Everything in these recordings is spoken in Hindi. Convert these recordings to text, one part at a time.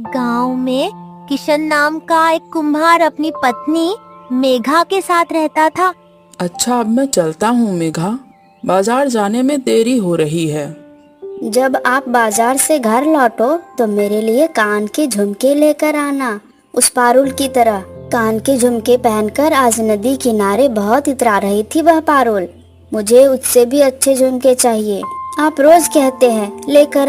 गांव में किशन नाम का एक कुम्हार अपनी पत्नी मेघा के साथ रहता था। अच्छा, अब मैं चलता हूँ मेघा, बाजार जाने में देरी हो रही है। जब आप बाजार से घर लौटो तो मेरे लिए कान के झुमके लेकर आना, उस पारुल की तरह। कान के झुमके पहनकर आज नदी किनारे बहुत इतरा रही थी वह पारुल। मुझे उससे भी अच्छे झुमके चाहिए। आप रोज कहते हैं लेकर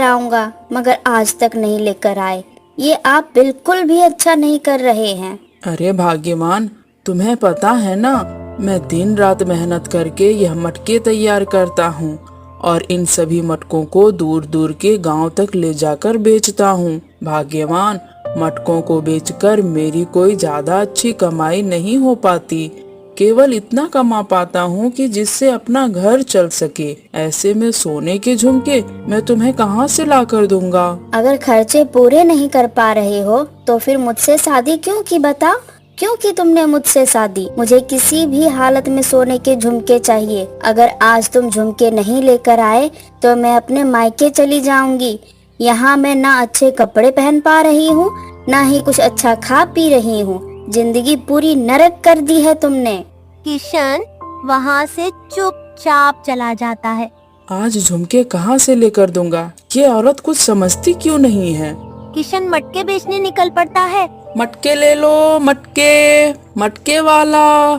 आऊंगा, मगर आज तक नहीं लेकर आए। ये आप बिल्कुल भी अच्छा नहीं कर रहे हैं। अरे भाग्यवान, तुम्हें पता है ना, मैं दिन रात मेहनत करके यह मटके तैयार करता हूँ और इन सभी मटकों को दूर दूर के गांव तक ले जाकर बेचता हूँ। भाग्यवान, मटकों को बेचकर मेरी कोई ज्यादा अच्छी कमाई नहीं हो पाती, केवल इतना कमा पाता हूँ कि जिससे अपना घर चल सके। ऐसे में सोने के झुमके मैं तुम्हें कहाँ से ला कर दूंगा? अगर खर्चे पूरे नहीं कर पा रहे हो तो फिर मुझसे शादी क्यों की बताओ? क्यों की तुमने मुझसे शादी? मुझे किसी भी हालत में सोने के झुमके चाहिए। अगर आज तुम झुमके नहीं लेकर आए तो मैं अपने मायके चली जाऊंगी। यहाँ मैं ना अच्छे कपड़े पहन पा रही हूँ, ना ही कुछ अच्छा खा पी रही हूँ। जिंदगी पूरी नरक कर दी है तुमने। किशन वहाँ से चुपचाप चला जाता है। आज झुमके कहाँ से लेकर दूंगा? ये औरत कुछ समझती क्यों नहीं है? किशन मटके बेचने निकल पड़ता है। मटके ले लो, मटके वाला,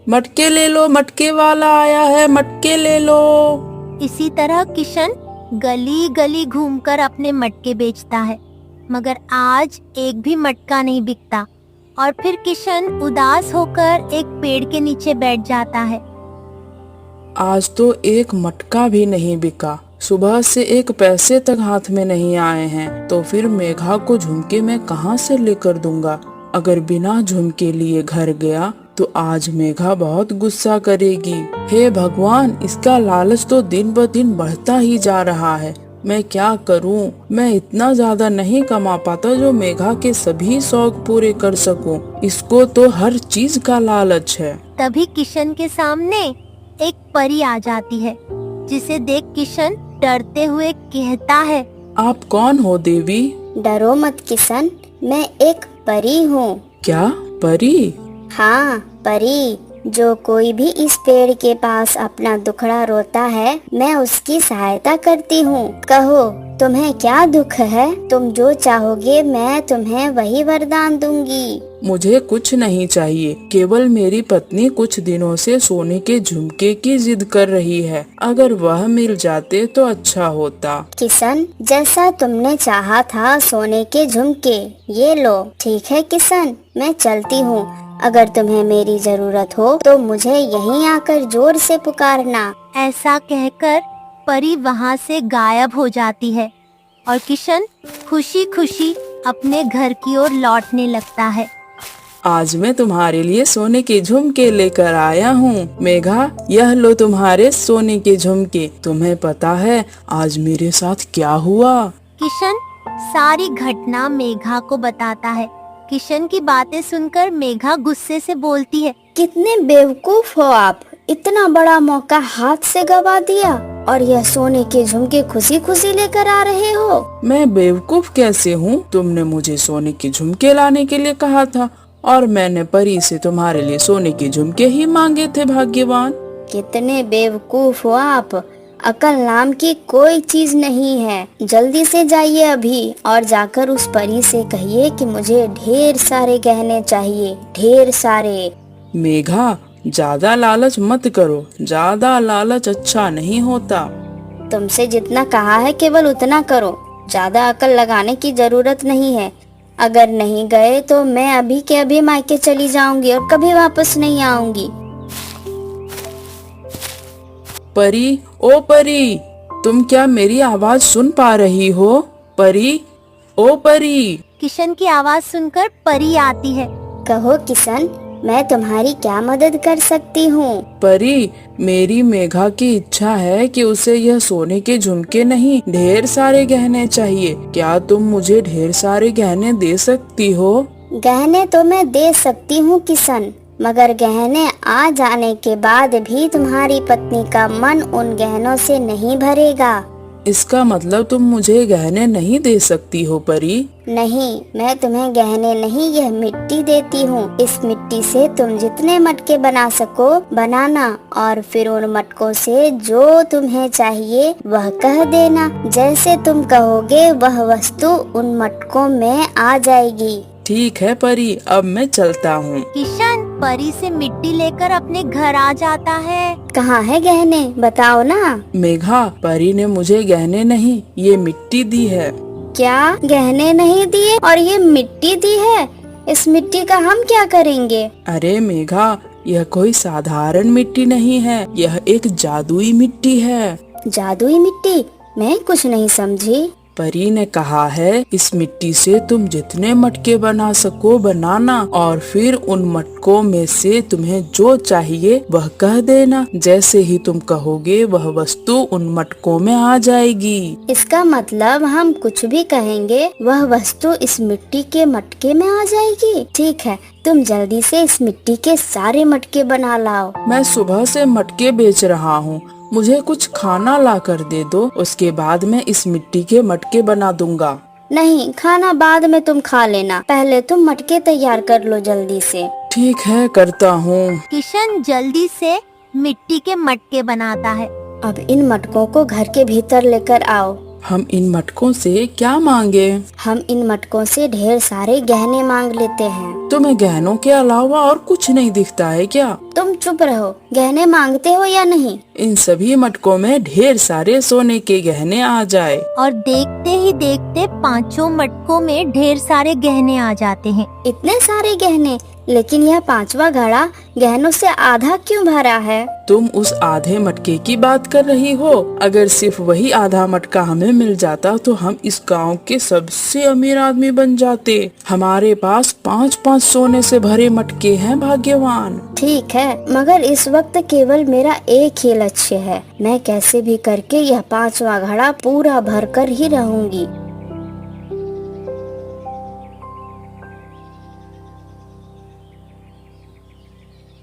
मटके ले लो, मटके वाला आया है, मटके ले लो। इसी तरह किशन गली गली घूमकर अपने मटके बेचता है, मगर आज एक भी मटका नहीं बिकता। और फिर किशन उदास होकर एक पेड़ के नीचे बैठ जाता है। आज तो एक मटका भी नहीं बिका, सुबह से एक पैसे तक हाथ में नहीं आए हैं, तो फिर मेघा को झुमके मैं कहाँ से लेकर दूंगा? अगर बिना झुमके लिए घर गया तो आज मेघा बहुत गुस्सा करेगी। हे भगवान, इसका लालच तो दिन ब दिन बढ़ता ही जा रहा है। मैं क्या करूं? मैं इतना ज्यादा नहीं कमा पाता जो मेघा के सभी शौक पूरे कर सकूं। इसको तो हर चीज का लालच है। तभी किशन के सामने एक परी आ जाती है, जिसे देख किशन डरते हुए कहता है, आप कौन हो देवी? डरो मत किशन, मैं एक परी हूँ। क्या परी? हाँ, परी। जो कोई भी इस पेड़ के पास अपना दुखड़ा रोता है, मैं उसकी सहायता करती हूँ। कहो, तुम्हें क्या दुख है? तुम जो चाहोगे मैं तुम्हें वही वरदान दूंगी। मुझे कुछ नहीं चाहिए, केवल मेरी पत्नी कुछ दिनों से सोने के झुमके की जिद कर रही है। अगर वह मिल जाते तो अच्छा होता। किशन, जैसा तुमने चाहा था सोने के झुमके, ये लो। ठीक है किशन, मैं चलती हूँ। अगर तुम्हें मेरी जरूरत हो तो मुझे यहीं आकर जोर से पुकारना। ऐसा कहकर परी वहाँ से गायब हो जाती है और किशन खुशी खुशी अपने घर की ओर लौटने लगता है। आज मैं तुम्हारे लिए सोने के झुमके लेकर आया हूँ। मेघा, यह लो तुम्हारे सोने के झुमके। तुम्हें पता है आज मेरे साथ क्या हुआ? किशन सारी घटना मेघा को बताता है। किशन की बातें सुनकर मेघा गुस्से से बोलती है, कितने बेवकूफ हो आप! इतना बड़ा मौका हाथ से गवा दिया और यह सोने के झुमके खुशी खुशी लेकर आ रहे हो। मैं बेवकूफ कैसे हूँ? तुमने मुझे सोने के झुमके लाने के लिए कहा था और मैंने परी से तुम्हारे लिए सोने के झुमके ही मांगे थे। भाग्यवान! कितने बेवकूफ हो आप! अकल नाम की कोई चीज नहीं है। जल्दी से जाइए अभी और जाकर उस परी से कहिए कि मुझे ढेर सारे गहने चाहिए, ढेर सारे। मेघा, ज्यादा लालच मत करो, ज्यादा लालच अच्छा नहीं होता। तुमसे जितना कहा है केवल उतना करो, ज्यादा अकल लगाने की जरूरत नहीं है। अगर नहीं गए तो मैं अभी के अभी मायके चली जाऊंगी और कभी वापस नहीं आऊंगी। परी, ओ परी, तुम क्या मेरी आवाज सुन पा रही हो? परी, ओ परी। किशन की आवाज सुनकर परी आती है। कहो किशन, मैं तुम्हारी क्या मदद कर सकती हूँ? परी, मेरी मेघा की इच्छा है कि उसे यह सोने के झुमके नहीं, ढेर सारे गहने चाहिए। क्या तुम मुझे ढेर सारे गहने दे सकती हो? गहने तो मैं दे सकती हूँ किशन, मगर गहने आ जाने के बाद भी तुम्हारी पत्नी का मन उन गहनों से नहीं भरेगा। इसका मतलब तुम मुझे गहने नहीं दे सकती हो परी? नहीं, मैं तुम्हें गहने नहीं, यह मिट्टी देती हूँ। इस मिट्टी से तुम जितने मटके बना सको बनाना, और फिर उन मटकों से जो तुम्हें चाहिए वह कह देना। जैसे तुम कहोगे वह वस्तु उन मटकों में आ जाएगी। ठीक है परी, अब मैं चलता हूँ। किशन परी से मिट्टी लेकर अपने घर आ जाता है। कहाँ है गहने, बताओ ना। मेघा, परी ने मुझे गहने नहीं, ये मिट्टी दी है। क्या गहने नहीं दिए और ये मिट्टी दी है? इस मिट्टी का हम क्या करेंगे? अरे मेघा, यह कोई साधारण मिट्टी नहीं है, यह एक जादुई मिट्टी है। जादुई मिट्टी? मैं कुछ नहीं समझी। परी ने कहा है इस मिट्टी से तुम जितने मटके बना सको बनाना, और फिर उन मटकों में से तुम्हें जो चाहिए वह कह देना। जैसे ही तुम कहोगे वह वस्तु उन मटकों में आ जाएगी। इसका मतलब हम कुछ भी कहेंगे वह वस्तु इस मिट्टी के मटके में आ जाएगी। ठीक है, तुम जल्दी से इस मिट्टी के सारे मटके बना लाओ। मैं सुबह से मटके बेच रहा हूँ, मुझे कुछ खाना ला कर दे दो, उसके बाद मैं इस मिट्टी के मटके बना दूंगा। नहीं, खाना बाद में तुम खा लेना, पहले तुम मटके तैयार कर लो जल्दी से। ठीक है, करता हूँ। किशन जल्दी से मिट्टी के मटके बनाता है। अब इन मटकों को घर के भीतर लेकर आओ। हम इन मटकों से क्या मांगे? हम इन मटकों से ढेर सारे गहने मांग लेते हैं। तुम्हें गहनों के अलावा और कुछ नहीं दिखता है क्या? तुम चुप रहो, गहने मांगते हो या नहीं? इन सभी मटकों में ढेर सारे सोने के गहने आ जाए। और देखते ही देखते पांचों मटकों में ढेर सारे गहने आ जाते हैं। इतने सारे गहने, लेकिन यह पांचवा घड़ा गहनों से आधा क्यों भरा है? तुम उस आधे मटके की बात कर रही हो? अगर सिर्फ वही आधा मटका हमें मिल जाता तो हम इस गांव के सबसे अमीर आदमी बन जाते। हमारे पास 5-5 सोने से भरे मटके हैं, भाग्यवान। ठीक है, मगर इस वक्त केवल मेरा एक ही लक्ष्य है। मैं कैसे भी करके यह पांचवा घड़ा पूरा भर कर ही रहूंगी।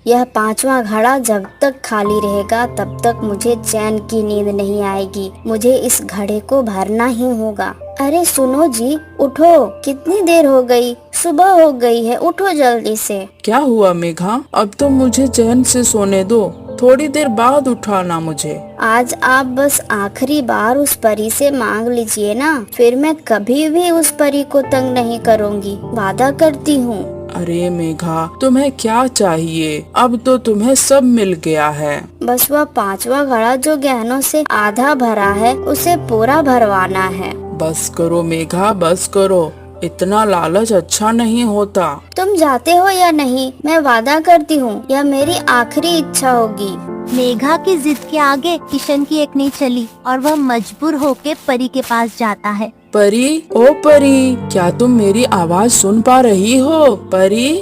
यह पांचवा घड़ा जब तक खाली रहेगा तब तक मुझे चैन की नींद नहीं आएगी। मुझे इस घड़े को भरना ही होगा। अरे सुनो जी, उठो, कितनी देर हो गई, सुबह हो गई है, उठो जल्दी से। क्या हुआ मेघा? अब तो मुझे चैन से सोने दो, थोड़ी देर बाद उठाना मुझे। आज आप बस आखिरी बार उस परी से मांग लीजिए ना, फिर मैं कभी भी उस परी को तंग नहीं करूँगी, वादा करती हूँ। अरे मेघा, तुम्हें क्या चाहिए? अब तो तुम्हें सब मिल गया है। बस वह पांचवा घड़ा जो गहनों से आधा भरा है उसे पूरा भरवाना है। बस करो मेघा, बस करो, इतना लालच अच्छा नहीं होता। तुम जाते हो या नहीं? मैं वादा करती हूँ यह मेरी आखिरी इच्छा होगी। मेघा की जिद के आगे किशन की एक नहीं चली और वह मजबूर होके परी के पास जाता है। परी, ओ परी, क्या तुम मेरी आवाज सुन पा रही हो? परी,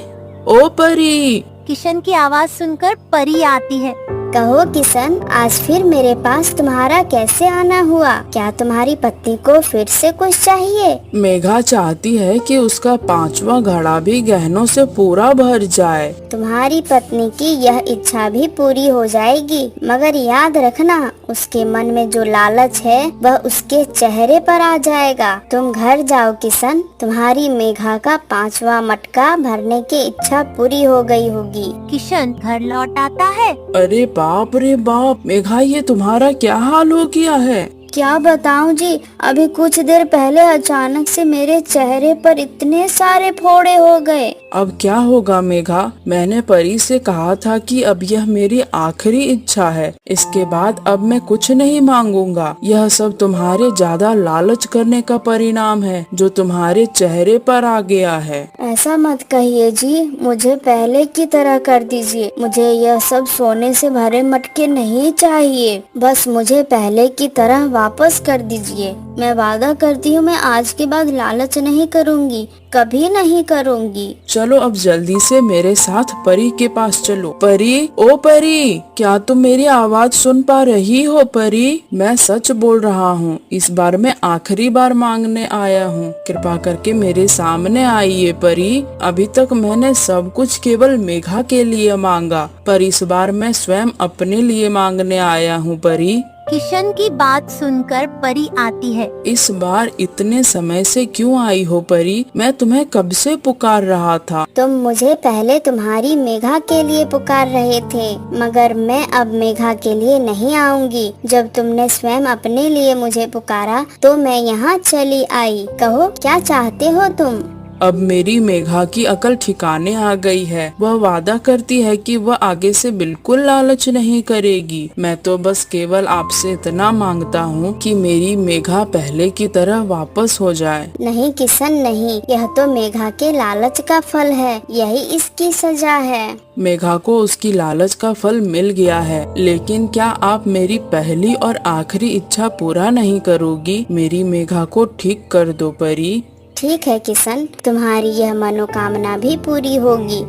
ओ परी। किशन की आवाज सुनकर परी आती है। कहो किशन, आज फिर मेरे पास तुम्हारा कैसे आना हुआ? क्या तुम्हारी पत्नी को फिर से कुछ चाहिए? मेघा चाहती है कि उसका पांचवा घड़ा भी गहनों से पूरा भर जाए। तुम्हारी पत्नी की यह इच्छा भी पूरी हो जाएगी, मगर याद रखना उसके मन में जो लालच है वह उसके चेहरे पर आ जाएगा। तुम घर जाओ किशन, तुम्हारी मेघा का पांचवा मटका भरने की इच्छा पूरी हो गई होगी। किशन घर लौट आता है। अरे बाप रे बाप, मेघा ये तुम्हारा क्या हाल हो गया है? क्या बताऊं जी, अभी कुछ देर पहले अचानक से मेरे चेहरे पर इतने सारे फोड़े हो गए। अब क्या होगा मेघा? मैंने परी से कहा था कि अब यह मेरी आखिरी इच्छा है, इसके बाद अब मैं कुछ नहीं मांगूंगा। यह सब तुम्हारे ज्यादा लालच करने का परिणाम है जो तुम्हारे चेहरे पर आ गया है। ऐसा मत कहिए जी, मुझे पहले की तरह कर दीजिए। मुझे यह सब सोने से भरे मटके नहीं चाहिए, बस मुझे पहले की तरह वापस कर दीजिए। मैं वादा करती हूँ मैं आज के बाद लालच नहीं करूँगी, कभी नहीं करूँगी। चलो अब जल्दी से मेरे साथ परी के पास चलो। परी, ओ परी, क्या तुम मेरी आवाज सुन पा रही हो? परी, मैं सच बोल रहा हूँ, इस बार मैं आखिरी बार मांगने आया हूँ, कृपा करके मेरे सामने आइए परी। अभी तक मैंने सब कुछ केवल मेघा के लिए मांगा, पर इस बार मैं स्वयं अपने लिए मांगने आया हूँ परी। किशन की बात सुनकर परी आती है। इस बार इतने समय से क्यों आई हो परी? मैं तुम्हें कब से पुकार रहा था। तुम मुझे पहले तुम्हारी मेघा के लिए पुकार रहे थे, मगर मैं अब मेघा के लिए नहीं आऊंगी। जब तुमने स्वयं अपने लिए मुझे पुकारा तो मैं यहाँ चली आई। कहो क्या चाहते हो तुम? अब मेरी मेघा की अकल ठिकाने आ गई है। वह वादा करती है कि वह आगे से बिल्कुल लालच नहीं करेगी। मैं तो बस केवल आपसे इतना मांगता हूँ कि मेरी मेघा पहले की तरह वापस हो जाए। नहीं किशन नहीं, यह तो मेघा के लालच का फल है, यही इसकी सजा है। मेघा को उसकी लालच का फल मिल गया है, लेकिन क्या आप मेरी पहली और आखिरी इच्छा पूरा नहीं करोगी? मेरी मेघा को ठीक कर दो परी। ठीक है किशन, तुम्हारी यह मनोकामना भी पूरी होगी।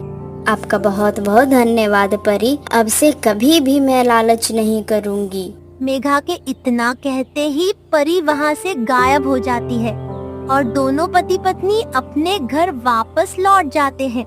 आपका बहुत बहुत धन्यवाद परी। अब से कभी भी मैं लालच नहीं करूँगी। मेघा के इतना कहते ही परी वहाँ से गायब हो जाती है और दोनों पति पत्नी अपने घर वापस लौट जाते हैं।